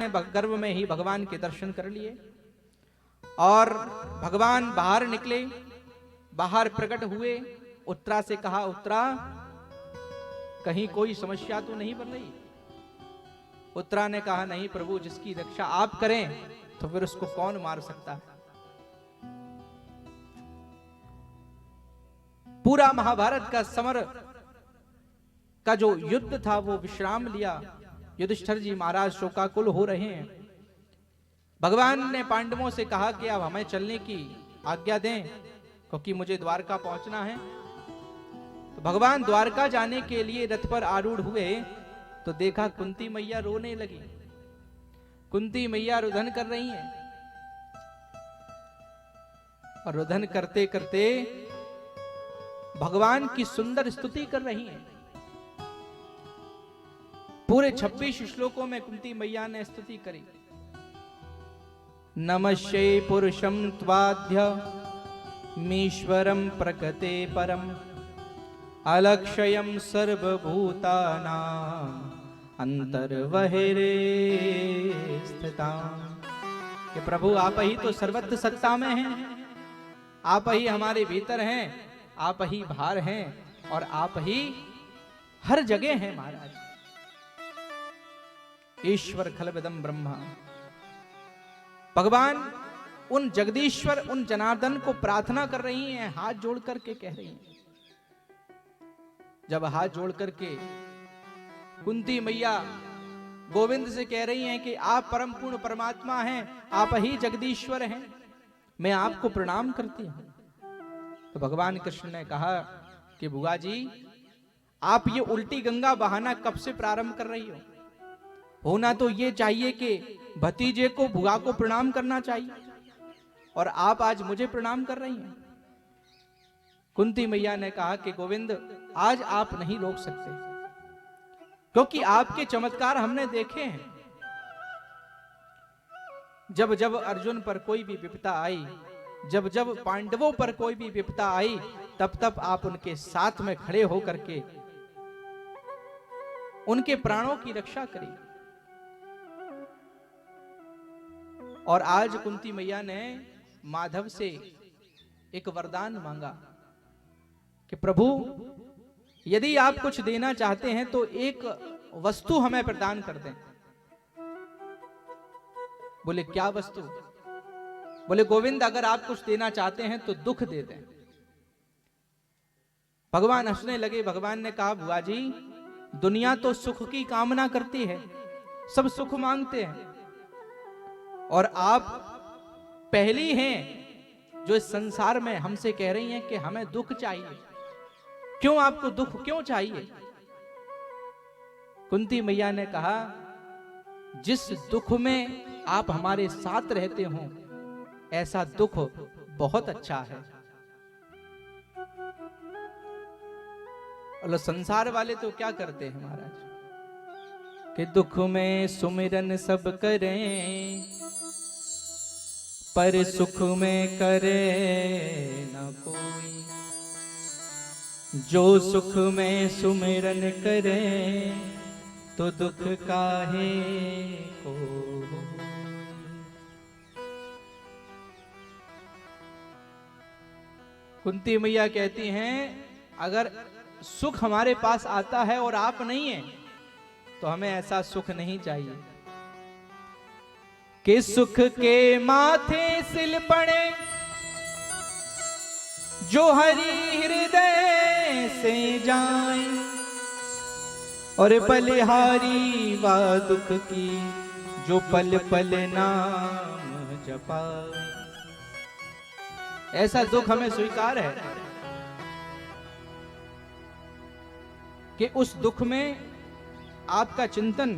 ने गर्भ में ही भगवान के दर्शन कर लिए और भगवान बाहर निकले, बाहर प्रकट हुए। उत्तरा से कहा, उत्तरा कहीं कोई समस्या तो नहीं बन रही? उत्तरा ने कहा, नहीं प्रभु, जिसकी रक्षा आप करें तो फिर उसको कौन मार सकता है। पूरा महाभारत का समर का जो युद्ध था वो विश्राम लिया। युधिष्ठिर जी महाराज शोकाकुल हो रहे हैं। भगवान ने पांडवों से कहा कि अब हमें चलने की आज्ञा दें, क्योंकि मुझे द्वारका पहुंचना है। तो भगवान द्वारका जाने के लिए रथ पर आरूढ़ हुए तो देखा कुंती मैया रोने लगी। कुंती मैया रुदन कर रही हैं और रुदन करते करते भगवान की सुंदर स्तुति कर रही हैं। पूरे 26 श्लोकों में कुंती मैया ने स्तुति करी। नमस्ये पुरुषं त्वाद्य मीश्वरं प्रकृते परम अलक्षयं सर्वभूतानां अंतर्बहिरे स्थितां। कि प्रभु आप ही तो सर्वत्र सत्ता में हैं, आप ही हमारे भीतर हैं, आप ही बाहर हैं और आप ही हर जगह हैं महाराज। ईश्वर खलविदं ब्रह्मा। भगवान उन जगदीश्वर, उन जनार्दन को प्रार्थना कर रही हैं, हाथ जोड़ करके कह रही हैं। जब हाथ जोड़ करके कुंती मैया गोविंद से कह रही हैं कि आप परम पूर्ण परमात्मा हैं, आप ही जगदीश्वर हैं, मैं आपको प्रणाम करती हूं। तो भगवान कृष्ण ने कहा कि बुआ जी, आप ये उल्टी गंगा बहाना कब से प्रारंभ कर रही हो? होना तो ये चाहिए कि भतीजे को, बुआ को प्रणाम करना चाहिए, और आप आज मुझे प्रणाम कर रही हैं। कुंती मैया ने कहा कि गोविंद, आज आप नहीं रोक सकते, क्योंकि आपके चमत्कार हमने देखे हैं। जब जब अर्जुन पर कोई भी विपदा आई, जब जब पांडवों पर कोई भी विपदा आई, तब तब आप उनके साथ में खड़े होकर के उनके प्राणों की रक्षा करी। और आज कुंती मैया ने माधव से एक वरदान मांगा कि प्रभु, यदि आप कुछ देना चाहते हैं तो एक वस्तु हमें प्रदान कर दें। बोले क्या वस्तु? बोले गोविंद, अगर आप कुछ देना चाहते हैं तो दुख दे दें। भगवान हंसने लगे। भगवान ने कहा, बुआ जी, दुनिया तो सुख की कामना करती है, सब सुख मांगते हैं, और आप पहली हैं जो इस संसार में हमसे कह रही हैं कि हमें दुख चाहिए। क्यों आपको दुख क्यों चाहिए? कुंती मैया ने कहा, जिस दुख में आप हमारे साथ रहते हो, ऐसा दुख बहुत अच्छा है। और संसार वाले तो क्या करते हैं महाराज, कि दुख में सुमिरन सब करें, पर सुख में करे न कोई। जो सुख में सुमिरन करे, तो दुख काहे को। कुंती मैया कहती हैं, अगर सुख हमारे पास आता है और आप नहीं हैं, तो हमें ऐसा सुख नहीं चाहिए कि सुख के माथे सिल पड़े, जो हरि हृदय से जाए, और बलिहारी वा दुख की, जो पल पल नाम जपाए। ऐसा दुख हमें स्वीकार है कि उस दुख में आपका चिंतन